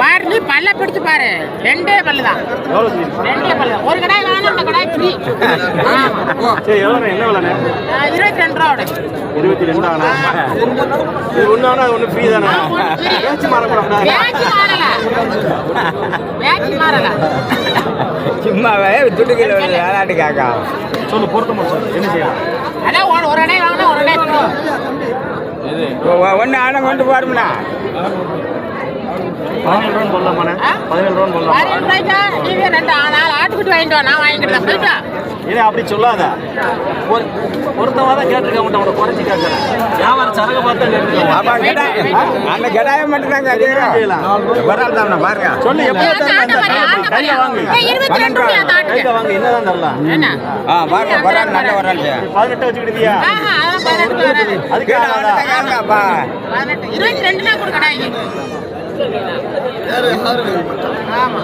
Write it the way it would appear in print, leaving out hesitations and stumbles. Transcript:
பாரு நீ பல்ல பிடிச்சு பாரு. ரெண்டே பல்லு தான். ரெண்டே பல்லு. ஒரு கடாய் வேணும், அந்த கடாய் ஃப்ரீ. சரி எவ்வளோ என்ன விலைண்ணே? 22 ரூபா. 22 ஆனா இது ஒன்று ஆனால் ஒன்று ஃப்ரீ தானே? பேச்சு மாறக்கூடாது. பேச்சு மாறல. சும்மாவே துட்டுக்கில் விளையாட்டு காக்கா சொல்லு பொருத்தமா சொல்லு என்ன செய்யலாம்? அதான் ஒரு கடாய் வாங்கினா ஒரு கடாய் ஃப்ரீ. ஒன்று ஆனால் கொண்டு போறோம்னா 17 ரூபான்னு சொல்லலாமாண்ணே? 17 ரூபான்னு சொல்லலாம். 17 ரூபாய்க்கா நீங்க 4 ஆட்டுக்குட்டி வாங்கிட்டு வா. நான் வாங்கிக்கிறேன். போயிட்டா ஏன்னா அப்படி சொல்லாத. பொருத்தமாக தான் கேட்டிருக்க மாட்டேன். உனக்கு குறைச்சி கேட்கறேன். வியாபாரம் சரக்கு பார்த்தா கேட்டிருக்கேன். அந்த கடாயை மட்டும் தான் கேட்குறேன். பாருங்க சொல்லு எப்படி கையில வாங்கு. 22 ரூபாய் தான். கையில வாங்கு. என்னதான் தரலாம்? என்ன பாருங்க வராது நல்ல வராது 18 வச்சுக்கிட்டியா? அதான் 18 வராது. அதுக்கு 22 கொடு கடாய்க்கு. ஆமா